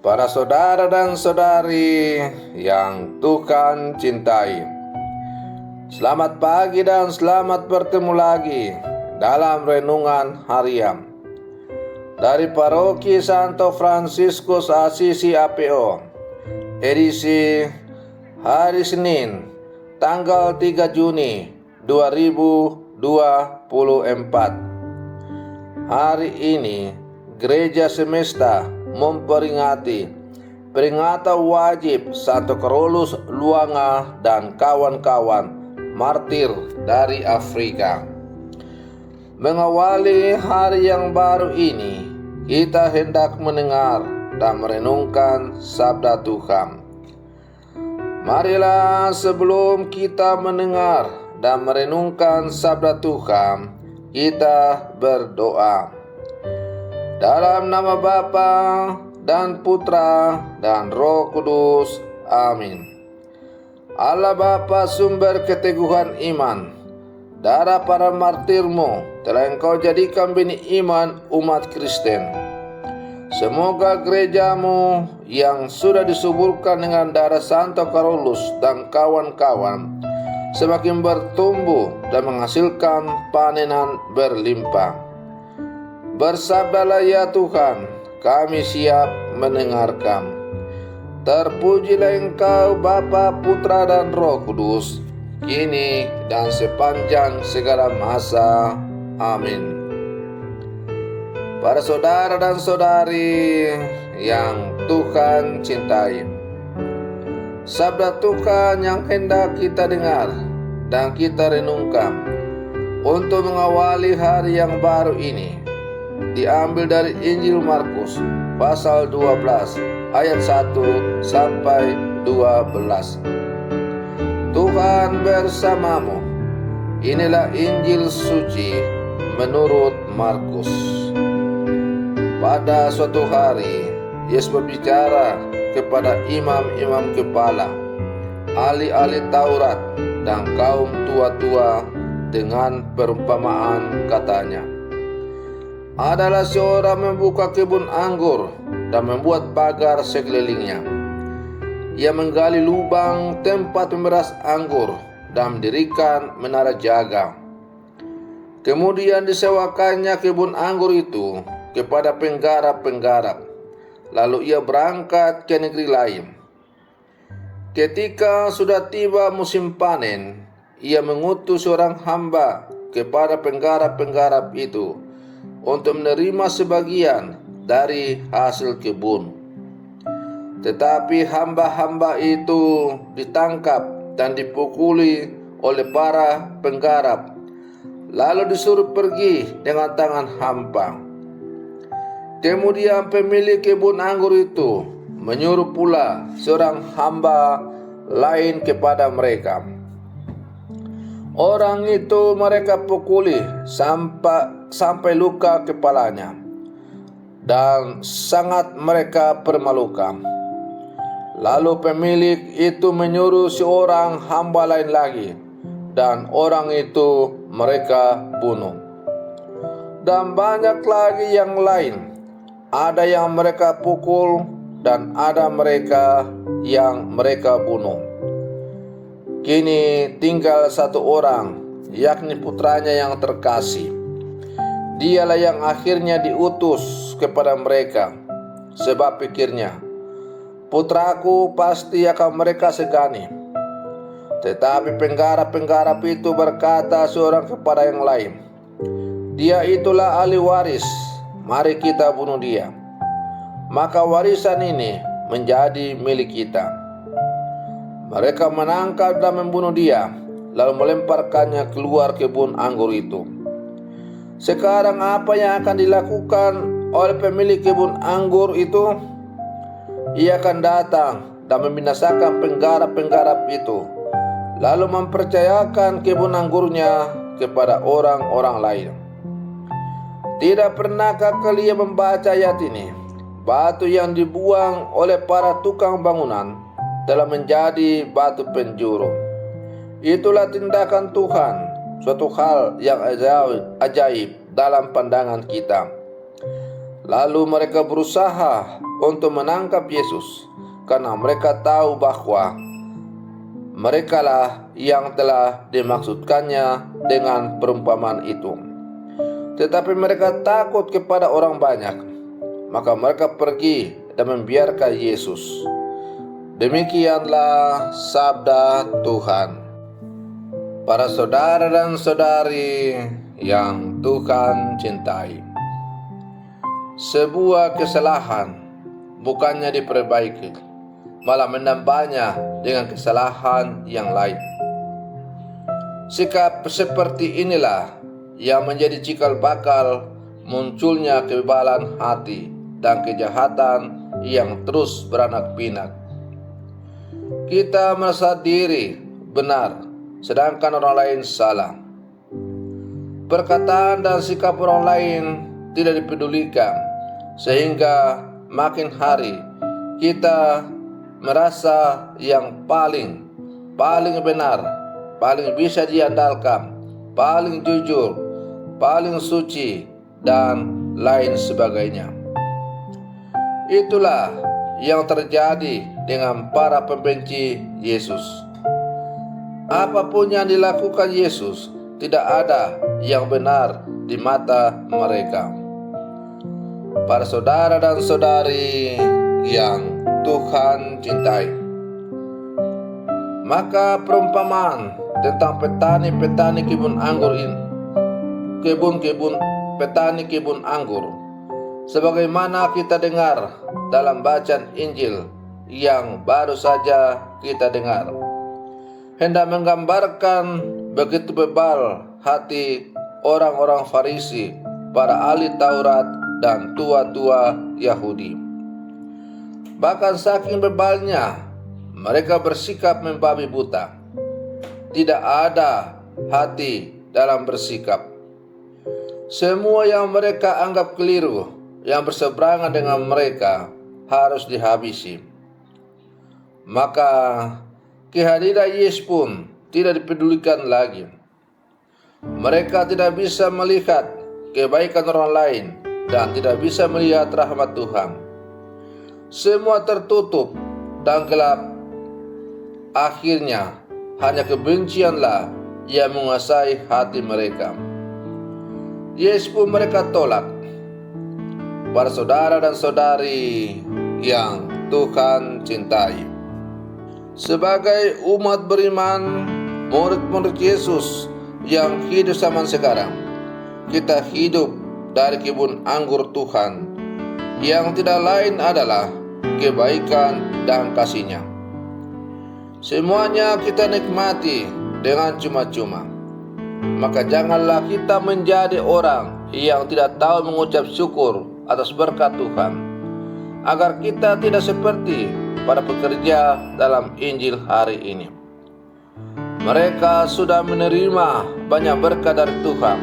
Para saudara dan saudari yang Tuhan cintai, selamat pagi dan selamat bertemu lagi dalam renungan harian dari Paroki Santo Fransiskus Assisi APO, edisi hari Senin, tanggal 3 Juni 2024. Hari ini Gereja Semesta memperingati peringatan wajib Santo Carolus Luanga dan kawan-kawan martir dari Afrika. Mengawali hari yang baru ini, kita hendak mendengar dan merenungkan sabda Tuhan. Marilah sebelum kita mendengar dan merenungkan sabda Tuhan, kita berdoa. Dalam nama Bapa dan Putra dan Roh Kudus. Amin. Allah Bapa, sumber keteguhan iman, darah para martirmu telah Engkau jadikan benih iman umat Kristen. Semoga gerejamu yang sudah disuburkan dengan darah Santo Carolus dan kawan-kawan semakin bertumbuh dan menghasilkan panenan berlimpah. Bersabdalah ya Tuhan, kami siap mendengarkan. Terpujilah Engkau Bapa, Putra dan Roh Kudus, kini dan sepanjang segala masa. Amin. Para saudara dan saudari yang Tuhan cintai, sabda Tuhan yang hendak kita dengar dan kita renungkan untuk mengawali hari yang baru ini diambil dari Injil Markus pasal 12 ayat 1 sampai 12. Tuhan bersamamu. Inilah Injil suci menurut Markus. Pada suatu hari, Yesus berbicara kepada imam-imam kepala, ahli-ahli Taurat dan kaum tua-tua dengan perumpamaan, katanya, adalah seorang membuka kebun anggur dan membuat pagar sekelilingnya. Ia menggali lubang tempat memeras anggur dan mendirikan menara jaga. Kemudian disewakannya kebun anggur itu kepada penggarap-penggarap. Lalu ia berangkat ke negeri lain. Ketika sudah tiba musim panen, ia mengutus seorang hamba kepada penggarap-penggarap itu untuk menerima sebagian dari hasil kebun. Tetapi hamba-hamba itu ditangkap dan dipukuli oleh para penggarap, lalu disuruh pergi dengan tangan hampa. Kemudian pemilik kebun anggur itu menyuruh pula seorang hamba lain kepada mereka. Orang itu mereka pukuli sampai luka kepalanya, dan sangat mereka permalukan. Lalu pemilik itu menyuruh seorang hamba lain lagi, dan orang itu mereka bunuh. Dan banyak lagi yang lain, ada yang mereka pukul dan ada mereka yang mereka bunuh. Kini tinggal satu orang, yakni putranya yang terkasih. Dialah yang akhirnya diutus kepada mereka, sebab pikirnya, putraku pasti akan mereka segani. Tetapi penggarap-penggarap itu berkata seorang kepada yang lain, dia itulah ahli waris, mari kita bunuh dia, maka warisan ini menjadi milik kita. Mereka menangkap dan membunuh dia, lalu melemparkannya keluar kebun anggur itu. Sekarang apa yang akan dilakukan oleh pemilik kebun anggur itu? Ia akan datang dan membinasakan penggarap-penggarap itu, lalu mempercayakan kebun anggurnya kepada orang-orang lain. Tidak pernahkah kalian membaca ayat ini? Batu yang dibuang oleh para tukang bangunan telah menjadi batu penjuru. Itulah tindakan Tuhan, suatu hal yang ajaib dalam pandangan kita. Lalu mereka berusaha untuk menangkap Yesus karena mereka tahu bahwa merekalah yang telah dimaksudkannya dengan perumpamaan itu. Tetapi mereka takut kepada orang banyak, maka mereka pergi dan membiarkan Yesus. Demikianlah sabda Tuhan. Para saudara dan saudari yang Tuhan cintai, sebuah kesalahan bukannya diperbaiki, malah menambahnya dengan kesalahan yang lain. Sikap seperti inilah yang menjadi cikal bakal munculnya kebebalan hati dan kejahatan yang terus beranak pinak. Kita merasa diri benar, sedangkan orang lain salah. Perkataan dan sikap orang lain tidak dipedulikan, sehingga makin hari kita merasa yang paling benar, paling bisa diandalkan, paling jujur, paling suci, dan lain sebagainya. Itulah yang terjadi dengan para pembenci Yesus. Apapun yang dilakukan Yesus, tidak ada yang benar di mata mereka. Para saudara dan saudari yang Tuhan cintai, maka perumpamaan tentang petani kebun anggur ini, petani kebun anggur, sebagaimana kita dengar dalam bacaan Injil yang baru saja kita dengar, hendak menggambarkan begitu bebal hati orang-orang Farisi, para ahli Taurat, dan tua-tua Yahudi. Bahkan saking bebalnya, mereka bersikap membabi buta. Tidak ada hati dalam bersikap. Semua yang mereka anggap keliru, yang berseberangan dengan mereka, harus dihabisi. Maka kehadiran Yesus pun tidak dipedulikan lagi. Mereka tidak bisa melihat kebaikan orang lain dan tidak bisa melihat rahmat Tuhan. Semua tertutup dan gelap. Akhirnya hanya kebencianlah yang menguasai hati mereka. Yesus pun mereka tolak. Para saudara dan saudari yang Tuhan cintai, sebagai umat beriman, murid-murid Yesus yang hidup zaman sekarang, kita hidup dari kebun anggur Tuhan, yang tidak lain adalah kebaikan dan kasih-Nya. Semuanya kita nikmati dengan cuma-cuma. Maka janganlah kita menjadi orang yang tidak tahu mengucap syukur atas berkat Tuhan, agar kita tidak seperti para pekerja dalam Injil hari ini. Mereka sudah menerima banyak berkat dari Tuhan,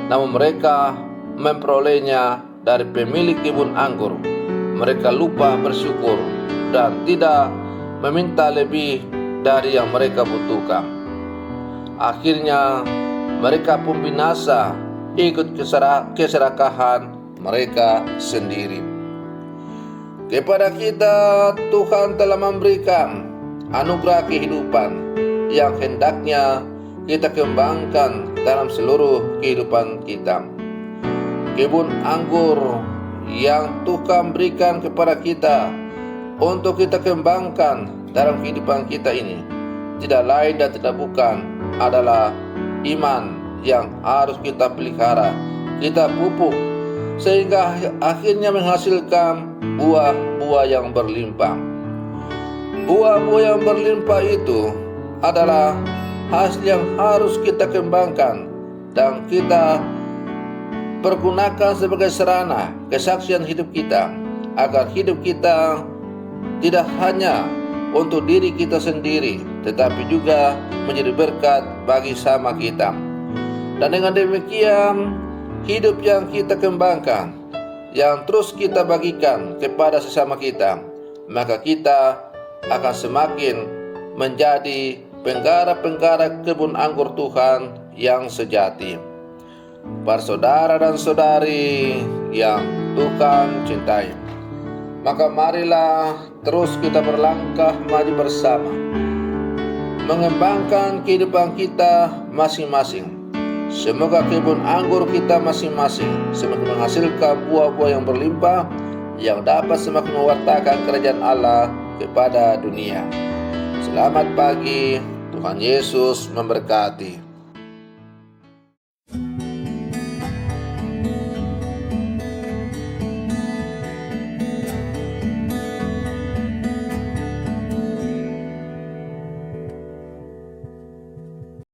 namun mereka memperolehnya dari pemilik kebun anggur. Mereka lupa bersyukur dan tidak meminta lebih dari yang mereka butuhkan. Akhirnya mereka pun binasa ikut keserakahan mereka sendiri. Kepada kita Tuhan telah memberikan anugerah kehidupan yang hendaknya kita kembangkan dalam seluruh kehidupan kita. Kebun anggur yang Tuhan berikan kepada kita untuk kita kembangkan dalam kehidupan kita ini tidak lain dan tidak bukan adalah iman yang harus kita pelihara, kita pupuk, sehingga akhirnya menghasilkan buah-buah yang berlimpah. Buah-buah yang berlimpah itu adalah hasil yang harus kita kembangkan dan kita pergunakan sebagai sarana kesaksian hidup kita, agar hidup kita tidak hanya untuk diri kita sendiri, tetapi juga menjadi berkat bagi sama kita. Dan dengan demikian, hidup yang kita kembangkan, yang terus kita bagikan kepada sesama kita, maka kita akan semakin menjadi penggara-penggara kebun anggur Tuhan yang sejati. Para saudara dan saudari yang Tuhan cintai. Maka marilah terus kita berlangkah maju bersama, mengembangkan kehidupan kita masing-masing. Semoga kebun anggur kita masing-masing semakin menghasilkan buah-buah yang berlimpah, yang dapat semakin mewartakan kerajaan Allah kepada dunia. Selamat pagi, Tuhan Yesus memberkati.